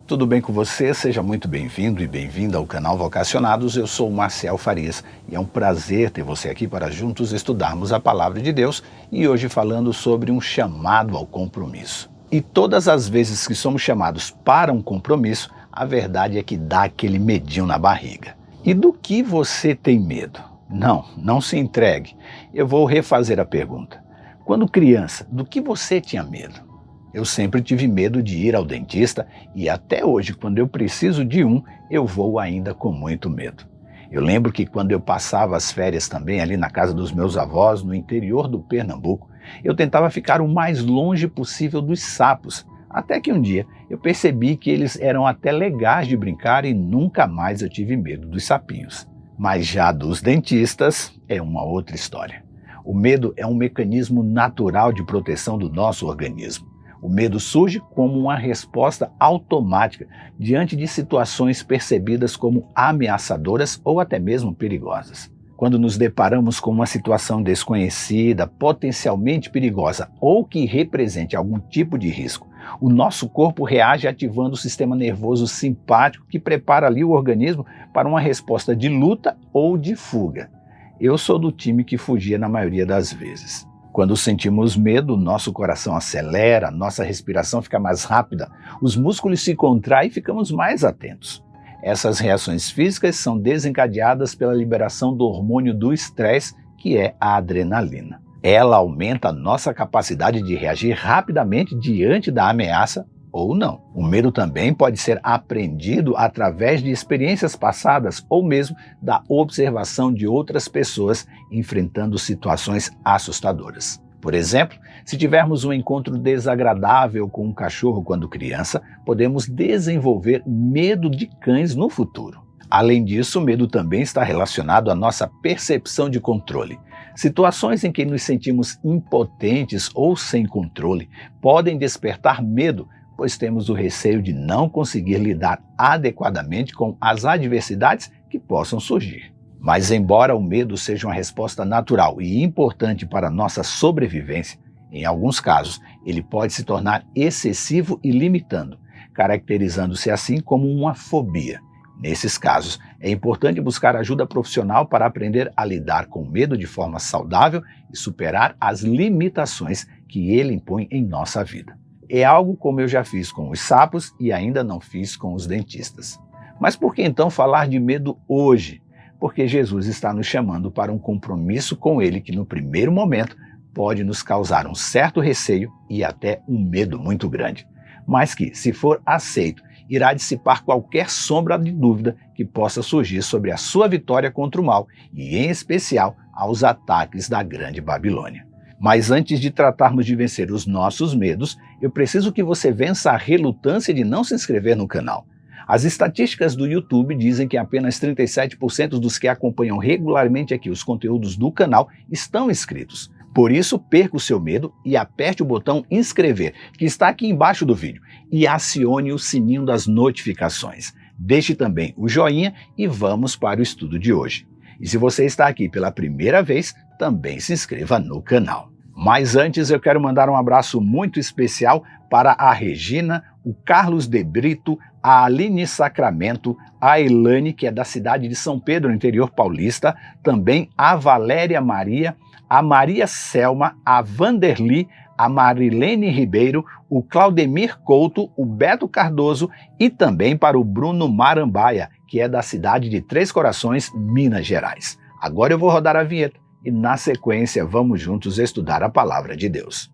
Tudo bem com você? Seja muito bem-vindo e bem-vinda ao canal Vocacionados. Eu sou o Marcial Farias e é um prazer ter você aqui para juntos estudarmos a Palavra de Deus e hoje falando sobre um chamado ao compromisso. E todas as vezes que somos chamados para um compromisso, a verdade é que dá aquele medinho na barriga. E do que você tem medo? Não se entregue. Eu vou refazer a pergunta. Quando criança, do que você tinha medo? Eu sempre tive medo de ir ao dentista e até hoje, quando eu preciso de um, eu vou ainda com muito medo. Eu lembro que quando eu passava as férias também ali na casa dos meus avós, no interior do Pernambuco, eu tentava ficar o mais longe possível dos sapos, até que um dia eu percebi que eles eram até legais de brincar e nunca mais eu tive medo dos sapinhos. Mas já dos dentistas é uma outra história. O medo é um mecanismo natural de proteção do nosso organismo. O medo surge como uma resposta automática diante de situações percebidas como ameaçadoras ou até mesmo perigosas. Quando nos deparamos com uma situação desconhecida, potencialmente perigosa ou que represente algum tipo de risco, o nosso corpo reage ativando o sistema nervoso simpático que prepara ali o organismo para uma resposta de luta ou de fuga. Eu sou do time que fugia na maioria das vezes. Quando sentimos medo, nosso coração acelera, nossa respiração fica mais rápida, os músculos se contraem e ficamos mais atentos. Essas reações físicas são desencadeadas pela liberação do hormônio do estresse, que é a adrenalina. Ela aumenta a nossa capacidade de reagir rapidamente diante da ameaça ou não. O medo também pode ser aprendido através de experiências passadas ou mesmo da observação de outras pessoas enfrentando situações assustadoras. Por exemplo, se tivermos um encontro desagradável com um cachorro quando criança, podemos desenvolver medo de cães no futuro. Além disso, o medo também está relacionado à nossa percepção de controle. Situações em que nos sentimos impotentes ou sem controle podem despertar medo, pois temos o receio de não conseguir lidar adequadamente com as adversidades que possam surgir. Mas embora o medo seja uma resposta natural e importante para a nossa sobrevivência, em alguns casos ele pode se tornar excessivo e limitando, caracterizando-se assim como uma fobia. Nesses casos, é importante buscar ajuda profissional para aprender a lidar com o medo de forma saudável e superar as limitações que ele impõe em nossa vida. É algo como eu já fiz com os sapos e ainda não fiz com os dentistas. Mas por que então falar de medo hoje? Porque Jesus está nos chamando para um compromisso com Ele que no primeiro momento pode nos causar um certo receio e até um medo muito grande, mas que, se for aceito, irá dissipar qualquer sombra de dúvida que possa surgir sobre a sua vitória contra o mal e, em especial, aos ataques da Grande Babilônia. Mas antes de tratarmos de vencer os nossos medos, eu preciso que você vença a relutância de não se inscrever no canal. As estatísticas do YouTube dizem que apenas 37% dos que acompanham regularmente aqui os conteúdos do canal estão inscritos. Por isso, perca o seu medo e aperte o botão inscrever, que está aqui embaixo do vídeo, e acione o sininho das notificações. Deixe também o joinha e vamos para o estudo de hoje. E se você está aqui pela primeira vez, também se inscreva no canal. Mas antes eu quero mandar um abraço muito especial para a Regina, o Carlos de Brito, a Aline Sacramento, a Elane, que é da cidade de São Pedro, no interior paulista, também a Valéria Maria, a Maria Selma, a Vanderly, a Marilene Ribeiro, o Claudemir Couto, o Beto Cardoso e também para o Bruno Marambaia, que é da cidade de Três Corações, Minas Gerais. Agora eu vou rodar a vinheta e na sequência vamos juntos estudar a Palavra de Deus.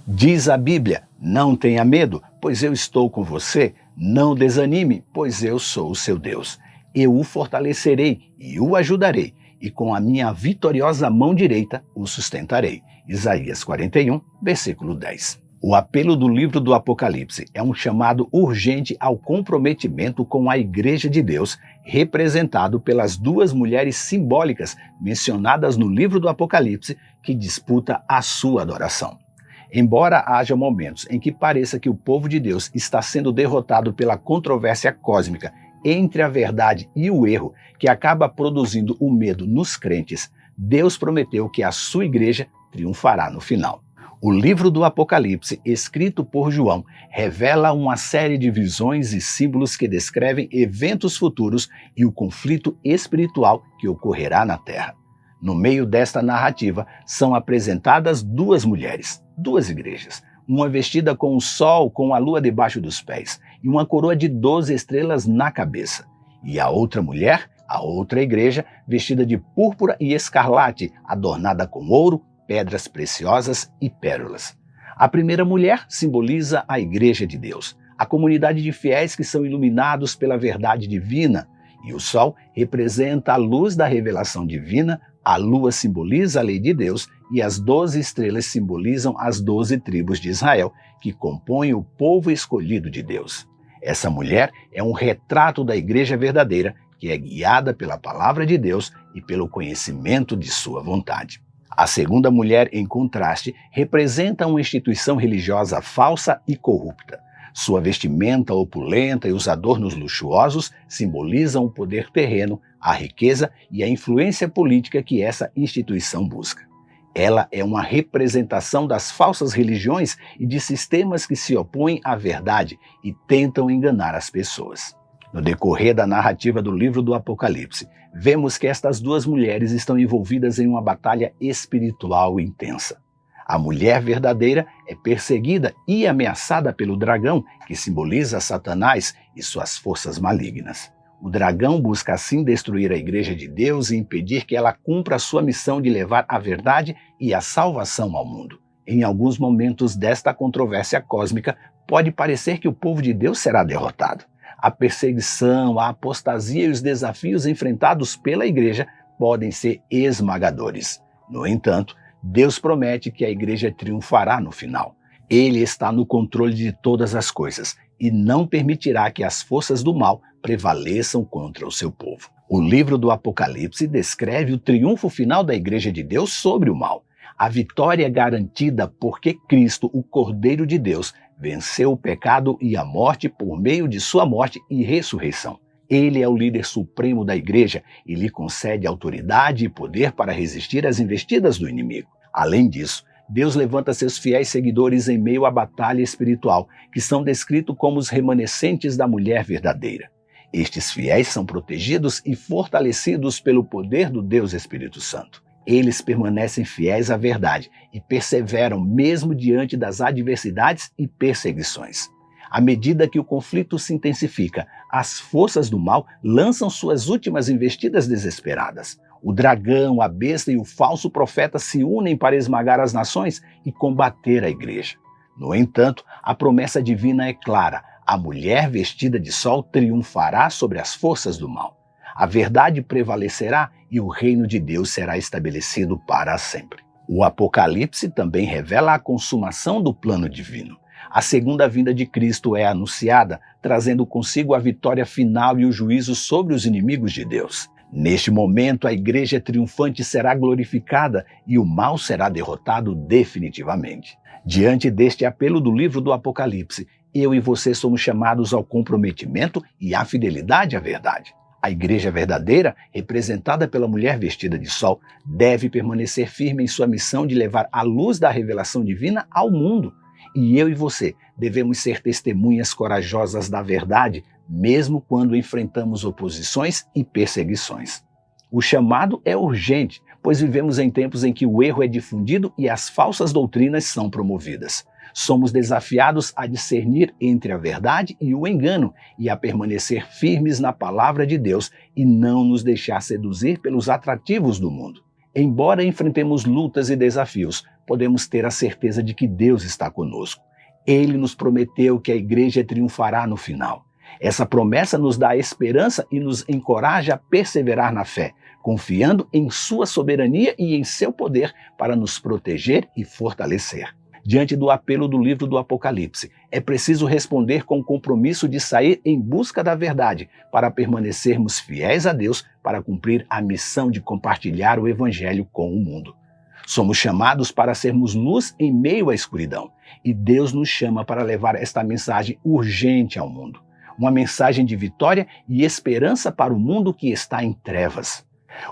Diz a Bíblia: não tenha medo, pois eu estou com você. Não desanime, pois eu sou o seu Deus. Eu o fortalecerei e o ajudarei, e com a minha vitoriosa mão direita o sustentarei. Isaías 41, versículo 10. O apelo do livro do Apocalipse é um chamado urgente ao comprometimento com a Igreja de Deus, representado pelas duas mulheres simbólicas mencionadas no livro do Apocalipse, que disputa a sua adoração. Embora haja momentos em que pareça que o povo de Deus está sendo derrotado pela controvérsia cósmica entre a verdade e o erro, que acaba produzindo o medo nos crentes, Deus prometeu que a sua igreja triunfará no final. O livro do Apocalipse, escrito por João, revela uma série de visões e símbolos que descrevem eventos futuros e o conflito espiritual que ocorrerá na Terra. No meio desta narrativa, são apresentadas duas mulheres, duas igrejas, uma vestida com o sol, com a lua debaixo dos pés, e uma coroa de 12 estrelas na cabeça. E a outra mulher, a outra igreja, vestida de púrpura e escarlate, adornada com ouro, pedras preciosas e pérolas. A primeira mulher simboliza a Igreja de Deus, a comunidade de fiéis que são iluminados pela verdade divina, e o sol representa a luz da revelação divina, a lua simboliza a lei de Deus e as 12 estrelas simbolizam as 12 tribos de Israel, que compõem o povo escolhido de Deus. Essa mulher é um retrato da Igreja verdadeira, que é guiada pela palavra de Deus e pelo conhecimento de sua vontade. A segunda mulher, em contraste, representa uma instituição religiosa falsa e corrupta. Sua vestimenta opulenta e os adornos luxuosos simbolizam o poder terreno, a riqueza e a influência política que essa instituição busca. Ela é uma representação das falsas religiões e de sistemas que se opõem à verdade e tentam enganar as pessoas. No decorrer da narrativa do livro do Apocalipse, vemos que estas duas mulheres estão envolvidas em uma batalha espiritual intensa. A mulher verdadeira é perseguida e ameaçada pelo dragão, que simboliza Satanás e suas forças malignas. O dragão busca assim destruir a Igreja de Deus e impedir que ela cumpra a sua missão de levar a verdade e a salvação ao mundo. Em alguns momentos desta controvérsia cósmica, pode parecer que o povo de Deus será derrotado. A perseguição, a apostasia e os desafios enfrentados pela igreja podem ser esmagadores. No entanto, Deus promete que a igreja triunfará no final. Ele está no controle de todas as coisas e não permitirá que as forças do mal prevaleçam contra o seu povo. O livro do Apocalipse descreve o triunfo final da igreja de Deus sobre o mal. A vitória é garantida porque Cristo, o Cordeiro de Deus, venceu o pecado e a morte por meio de sua morte e ressurreição. Ele é o líder supremo da igreja e lhe concede autoridade e poder para resistir às investidas do inimigo. Além disso, Deus levanta seus fiéis seguidores em meio à batalha espiritual, que são descritos como os remanescentes da mulher verdadeira. Estes fiéis são protegidos e fortalecidos pelo poder do Deus Espírito Santo. Eles permanecem fiéis à verdade e perseveram mesmo diante das adversidades e perseguições. À medida que o conflito se intensifica, as forças do mal lançam suas últimas investidas desesperadas. O dragão, a besta e o falso profeta se unem para esmagar as nações e combater a igreja. No entanto, a promessa divina é clara: a mulher vestida de sol triunfará sobre as forças do mal. A verdade prevalecerá e o reino de Deus será estabelecido para sempre. O Apocalipse também revela a consumação do plano divino. A segunda vinda de Cristo é anunciada, trazendo consigo a vitória final e o juízo sobre os inimigos de Deus. Neste momento, a igreja triunfante será glorificada e o mal será derrotado definitivamente. Diante deste apelo do livro do Apocalipse, eu e você somos chamados ao comprometimento e à fidelidade à verdade. A igreja verdadeira, representada pela mulher vestida de sol, deve permanecer firme em sua missão de levar a luz da revelação divina ao mundo. E eu e você devemos ser testemunhas corajosas da verdade, mesmo quando enfrentamos oposições e perseguições. O chamado é urgente, pois vivemos em tempos em que o erro é difundido e as falsas doutrinas são promovidas. Somos desafiados a discernir entre a verdade e o engano e a permanecer firmes na palavra de Deus e não nos deixar seduzir pelos atrativos do mundo. Embora enfrentemos lutas e desafios, podemos ter a certeza de que Deus está conosco. Ele nos prometeu que a igreja triunfará no final. Essa promessa nos dá esperança e nos encoraja a perseverar na fé, confiando em sua soberania e em seu poder para nos proteger e fortalecer. Diante do apelo do livro do Apocalipse, é preciso responder com o compromisso de sair em busca da verdade, para permanecermos fiéis a Deus, para cumprir a missão de compartilhar o Evangelho com o mundo. Somos chamados para sermos luz em meio à escuridão, e Deus nos chama para levar esta mensagem urgente ao mundo. Uma mensagem de vitória e esperança para o mundo que está em trevas.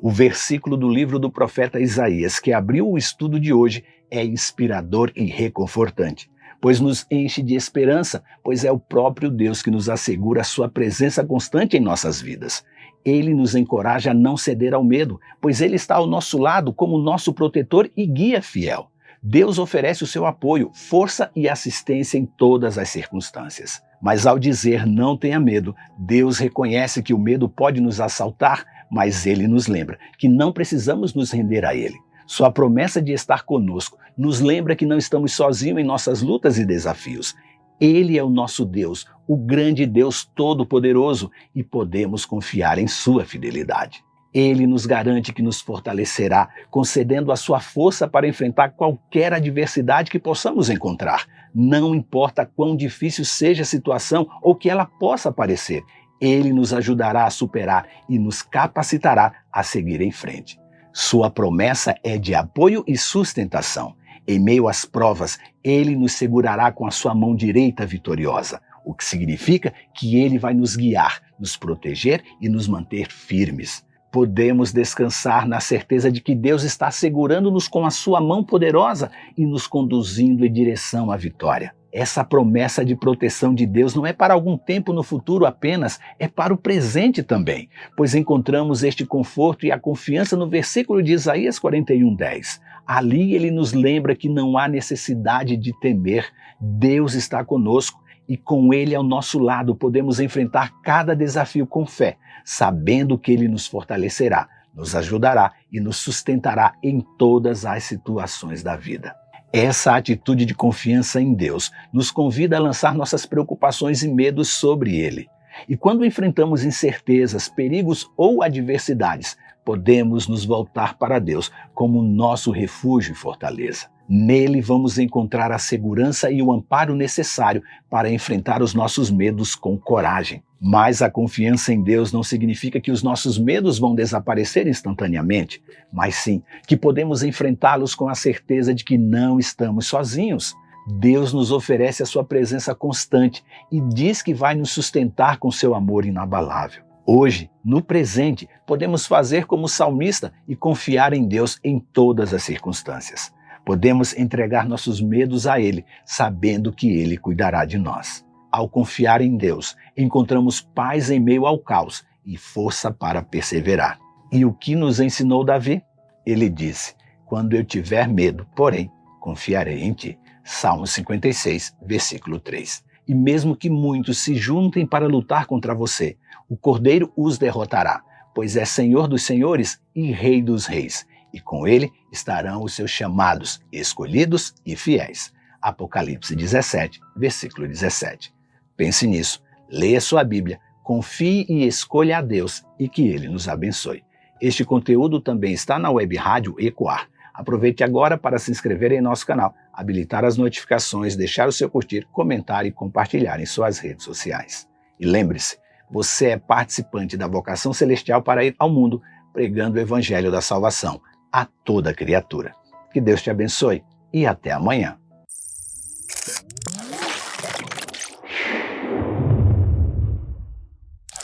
O versículo do livro do profeta Isaías, que abriu o estudo de hoje, é inspirador e reconfortante, pois nos enche de esperança, pois é o próprio Deus que nos assegura a sua presença constante em nossas vidas. Ele nos encoraja a não ceder ao medo, pois Ele está ao nosso lado como nosso protetor e guia fiel. Deus oferece o seu apoio, força e assistência em todas as circunstâncias. Mas ao dizer não tenha medo, Deus reconhece que o medo pode nos assaltar, mas Ele nos lembra que não precisamos nos render a Ele. Sua promessa de estar conosco nos lembra que não estamos sozinhos em nossas lutas e desafios. Ele é o nosso Deus, o grande Deus Todo-Poderoso, e podemos confiar em sua fidelidade. Ele nos garante que nos fortalecerá, concedendo a sua força para enfrentar qualquer adversidade que possamos encontrar. Não importa quão difícil seja a situação ou que ela possa parecer, Ele nos ajudará a superar e nos capacitará a seguir em frente. Sua promessa é de apoio e sustentação. Em meio às provas, Ele nos segurará com a sua mão direita vitoriosa, o que significa que Ele vai nos guiar, nos proteger e nos manter firmes. Podemos descansar na certeza de que Deus está segurando-nos com a sua mão poderosa e nos conduzindo em direção à vitória. Essa promessa de proteção de Deus não é para algum tempo no futuro apenas, é para o presente também, pois encontramos este conforto e a confiança no versículo de Isaías 41:10. Ali ele nos lembra que não há necessidade de temer, Deus está conosco e com Ele ao nosso lado podemos enfrentar cada desafio com fé, sabendo que Ele nos fortalecerá, nos ajudará e nos sustentará em todas as situações da vida. Essa atitude de confiança em Deus nos convida a lançar nossas preocupações e medos sobre Ele. E quando enfrentamos incertezas, perigos ou adversidades, podemos nos voltar para Deus como nosso refúgio e fortaleza. Nele vamos encontrar a segurança e o amparo necessário para enfrentar os nossos medos com coragem. Mas a confiança em Deus não significa que os nossos medos vão desaparecer instantaneamente, mas sim que podemos enfrentá-los com a certeza de que não estamos sozinhos. Deus nos oferece a sua presença constante e diz que vai nos sustentar com seu amor inabalável. Hoje, no presente, podemos fazer como o salmista e confiar em Deus em todas as circunstâncias. Podemos entregar nossos medos a Ele, sabendo que Ele cuidará de nós. Ao confiar em Deus, encontramos paz em meio ao caos e força para perseverar. E o que nos ensinou Davi? Ele disse: quando eu tiver medo, porém, confiarei em ti. Salmo 56, versículo 3. E mesmo que muitos se juntem para lutar contra você, o Cordeiro os derrotará, pois é Senhor dos senhores e Rei dos reis. E com ele estarão os seus chamados, escolhidos e fiéis. Apocalipse 17, versículo 17. Pense nisso, leia sua Bíblia, confie e escolha a Deus e que Ele nos abençoe. Este conteúdo também está na web rádio Ecoar. Aproveite agora para se inscrever em nosso canal, habilitar as notificações, deixar o seu curtir, comentar e compartilhar em suas redes sociais. E lembre-se, você é participante da vocação celestial para ir ao mundo pregando o Evangelho da salvação a toda criatura. Que Deus te abençoe e até amanhã.